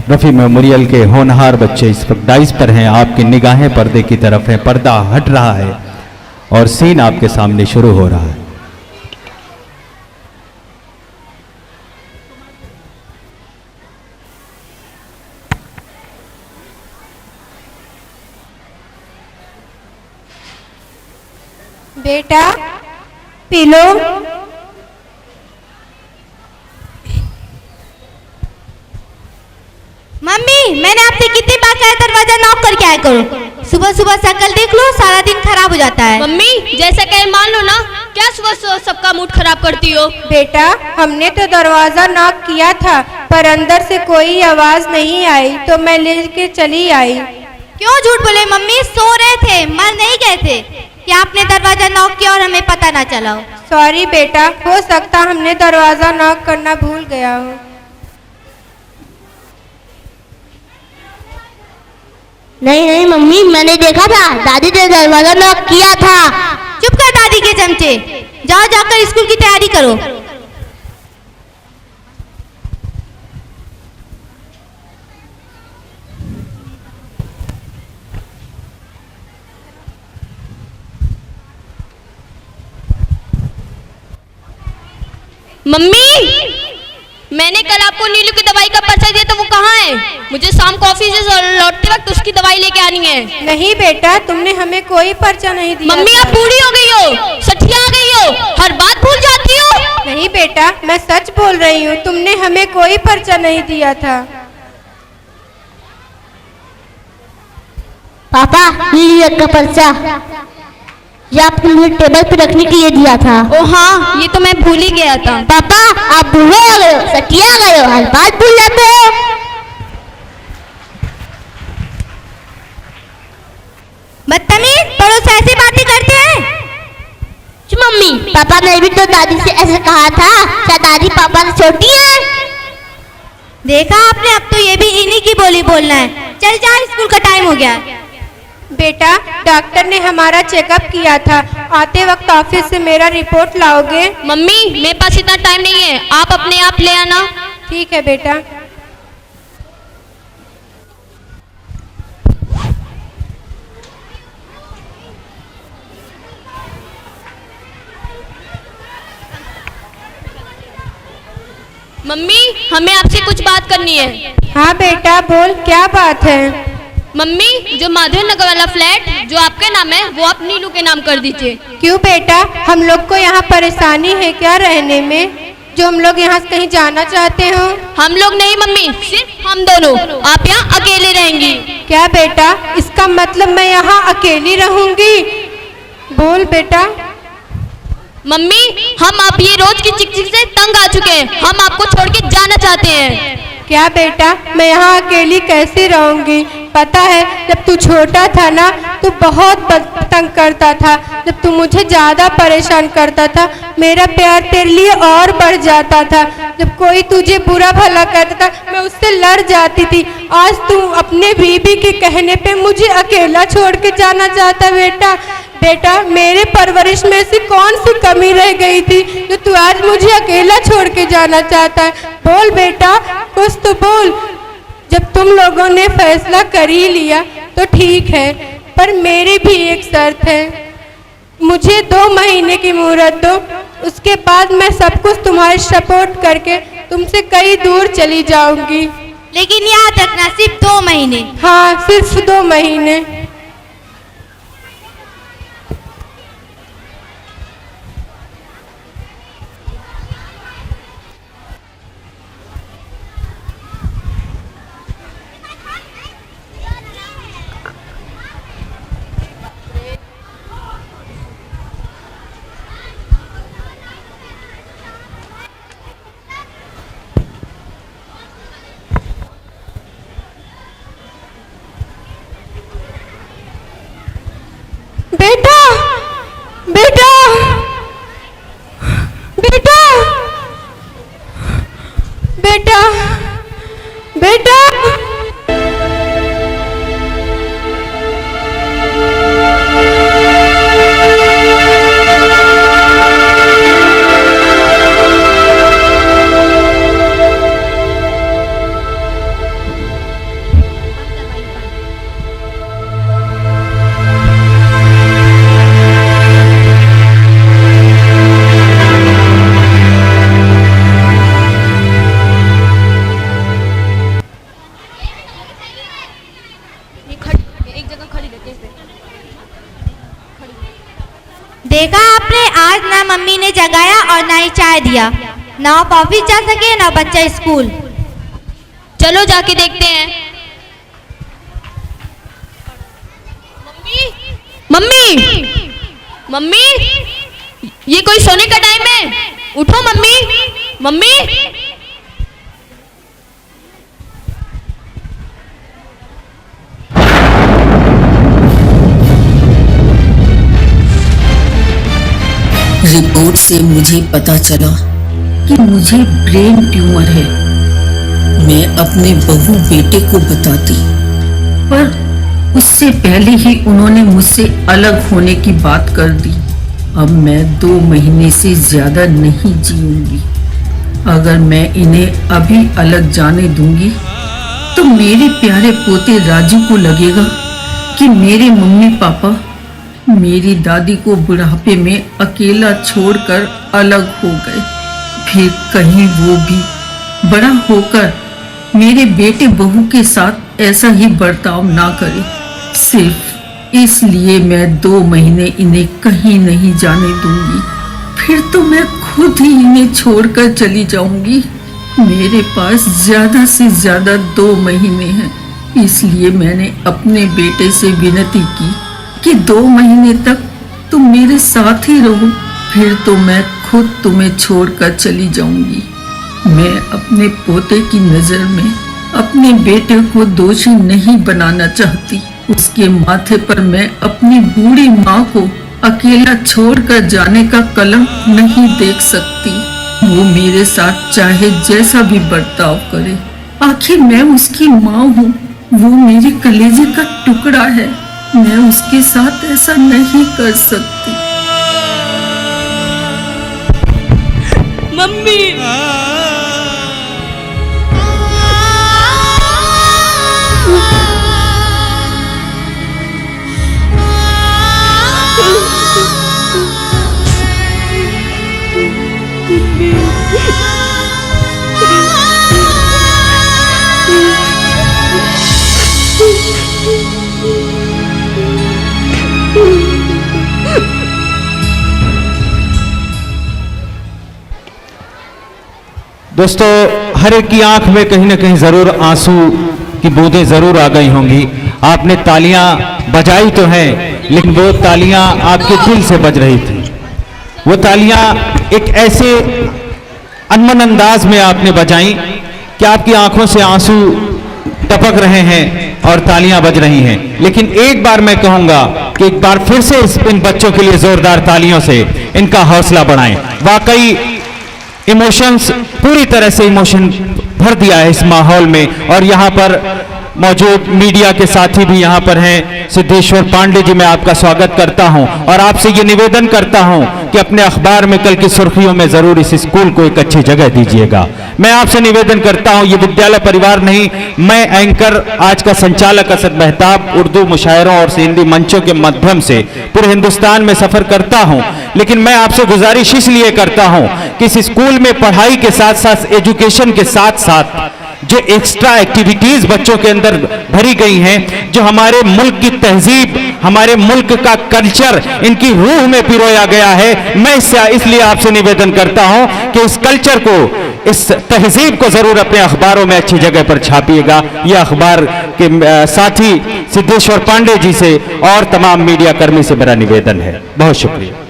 Rafi memorial के होनहार बच्चे इस वक्त डाइस पर हैं, आपकी निगाहें पर्दे की तरफ हैं, पर्दा हट रहा है और सीन आपके सामने शुरू हो रहा है। बेटा पी लो। मम्मी, मैंने आपसे कितनी बार कहा दरवाजा नॉक करके आया करो। सुबह सुबह शक्ल देख लो, सारा दिन खराब हो जाता है। मम्मी जैसा कहे मान लो ना, क्या सुबह सुबह सबका मूड खराब करती हो। बेटा हमने तो दरवाजा नॉक किया था पर अंदर से कोई आवाज नहीं आई तो मैं लेके चली आई। क्यों झूठ बोले मम्मी, सो रहे थे, मर नहीं गए थे कि आपने दरवाजा नॉक किया और हमें पता ना चला हो। सॉरी बेटा, हो सकता हमने दरवाजा नॉक करना भूल गया हो। नहीं नहीं मम्मी, मैंने देखा था दादी ने दरवाजा लॉक किया था। चुप कर दादी के चमचे, जाओ जाकर स्कूल की तैयारी करो। मम्मी मैंने कल आपको नीलू की दवाई का पर्चा दिया था, वो कहाँ है? मुझे शाम को ऑफिस से लौटते वक्त उसकी दवाई लेके आनी है। नहीं बेटा, तुमने हमें कोई पर्चा नहीं दिया। मम्मी आप बूढ़ी हो गई हो, सठिया आ गई हो, हर बात भूल जाती हो। नहीं बेटा, मैं सच बोल रही हूँ, तुमने हमें कोई पर्चा नहीं दिया था। पापा नीलू का पर्चा ये आपने मुझे टेबल पे रखने के लिए दिया था। ओ हाँ, ये तो मैं भूल ही गया था। पापा आप बूढ़े हो गए हो, सटिया गए हो, हर बात भूल जाते हो। बदतमीज, पड़ोस से ऐसी बातें करते हैं। मम्मी पापा ने भी तो दादी से ऐसे कहा था, क्या दादी पापा से छोटी है? देखा आपने, अब तो ये भी इन्हीं की बोली बोलना है। चल जा, स्कूल का टाइम हो गया। बेटा डॉक्टर ने हमारा चेकअप किया था, आते वक्त ऑफिस से मेरा रिपोर्ट लाओगे? मम्मी मेरे पास इतना टाइम नहीं है, आप अपने आप ले आना। ठीक है बेटा। मम्मी हमें आपसे कुछ बात करनी है। हाँ बेटा बोल, क्या बात है? मम्मी जो माधव नगर वाला फ्लैट जो आपके नाम है वो आप नीलू के नाम कर दीजिए। क्यों बेटा, हम लोग को यहाँ परेशानी है क्या रहने में, जो हम लोग यहाँ कहीं जाना चाहते हो? हम लोग नहीं मम्मी, सिर्फ हम दोनों, आप यहाँ अकेले रहेंगी। क्या बेटा, इसका मतलब मैं यहाँ अकेली रहूंगी? बोल बेटा। मम्मी हम आप ये रोज की चिकचिक से तंग आ चुके हैं, हम आपको छोड़ के जाना चाहते हैं। क्या बेटा, मैं यहाँ अकेली कैसे रहूंगी? पता है जब तू छोटा था ना तो बहुत तंग करता था, जब तू मुझे ज़्यादा परेशान करता था, मेरा प्यार तेरे लिए और बढ़ जाता था। जब कोई तुझे बुरा भला करता था मैं उससे लड़ जाती थी। आज तू अपने बीबी के कहने पे मुझे अकेला छोड़ के जाना चाहता बेटा। बेटा मेरे परवरिश में से कौन सी कमी रह गई थी जो तू आज मुझे अकेला छोड़ के जाना चाहता है? बोल बेटा, कुछ तो बोल। जब तुम लोगों ने फैसला कर ही लिया तो ठीक है, पर मेरी भी एक शर्त है। मुझे 2 महीने की मुहूर्त दो, उसके बाद मैं सब कुछ तुम्हारे सपोर्ट करके तुमसे कई दूर चली जाऊंगी। लेकिन याद रखना, सिर्फ 2 महीने। हाँ सिर्फ 2 महीने। बेटा बेटा बेटा बेटा बेटा देखा आपने, आज ना मम्मी ने जगाया और ना ही चाय दिया। ना आप ऑफिस जा सके ना बच्चा स्कूल। चलो जाके देखते हैं। मम्मी, मम्मी, ये कोई सोने का टाइम है? उठो मम्मी, मम्मी। रिपोर्ट से मुझे पता चला कि मुझे ब्रेन ट्यूमर है। मैं अपने बहू बेटे को बताती, पर उससे पहले ही उन्होंने मुझसे अलग होने की बात कर दी। अब मैं 2 महीने से ज्यादा नहीं जीऊंगी। अगर मैं इन्हें अभी अलग जाने दूंगी तो मेरे प्यारे पोते राजू को लगेगा कि मेरे मम्मी पापा मेरी दादी को बुढ़ापे में अकेला छोड़कर अलग हो गए। फिर कहीं वो भी बड़ा होकर मेरे बेटे बहू के साथ ऐसा ही बर्ताव ना करे। सिर्फ इसलिए मैं 2 महीने इन्हें कहीं नहीं जाने दूंगी। फिर तो मैं खुद ही इन्हें छोड़कर चली जाऊंगी। मेरे पास ज्यादा से ज्यादा 2 महीने हैं। इसलिए मैंने अपने बेटे से विनती की कि 2 महीने तक तुम मेरे साथ ही रहो, फिर तो मैं खुद तुम्हें छोड़कर चली जाऊंगी। मैं अपने पोते की नजर में अपने बेटे को दोषी नहीं बनाना चाहती। उसके माथे पर मैं अपनी बूढ़ी माँ को अकेला छोड़कर जाने का कलंक नहीं देख सकती। वो मेरे साथ चाहे जैसा भी बर्ताव करे, आखिर मैं उसकी माँ हूँ। वो मेरे कलेजे का टुकड़ा है। मैं उसके साथ ऐसा नहीं कर सकती। मम्मी, दोस्तों, हर एक की आंख में कहीं ना कहीं जरूर आंसू की बूंदें जरूर आ गई होंगी। आपने तालियां बजाई तो हैं, लेकिन वो तालियां आपके दिल से बज रही थी। वो तालियां एक ऐसे अनमन अंदाज में आपने बजाई कि आपकी आंखों से आंसू टपक रहे हैं और तालियां बज रही हैं। लेकिन एक बार मैं कहूंगा कि एक बार फिर से इन बच्चों के लिए जोरदार तालियों से इनका हौसला बढ़ाएं। वाकई इमोशंस, पूरी तरह से इमोशन भर दिया है इस माहौल में। और यहाँ पर मौजूद मीडिया के साथी भी यहाँ पर हैं। सिद्धेश्वर पांडे जी, मैं आपका स्वागत करता हूँ और आपसे ये निवेदन करता हूँ कि अपने अखबार में कल की सुर्खियों में जरूर इस स्कूल को एक अच्छी जगह दीजिएगा। मैं आपसे निवेदन करता हूँ, ये विद्यालय परिवार नहीं, मैं एंकर आज का संचालक असद मेहताब उर्दू मुशायरों और हिंदी मंचों के माध्यम से पूरे हिंदुस्तान में सफर करता हूँ। लेकिन मैं आपसे गुजारिश इसलिए करता हूँ कि इस स्कूल में पढ़ाई के साथ साथ, एजुकेशन के साथ साथ जो एक्स्ट्रा एक्टिविटीज बच्चों के अंदर भरी गई हैं, जो हमारे मुल्क की तहजीब, हमारे मुल्क का कल्चर इनकी रूह में पिरोया गया है, मैं इसलिए आपसे निवेदन करता हूं कि इस कल्चर को, इस तहजीब को जरूर अपने अखबारों में अच्छी जगह पर छापिएगा। यह अखबार के साथी सिद्धेश्वर पांडे जी से और तमाम मीडिया कर्मी से मेरा निवेदन है। बहुत शुक्रिया।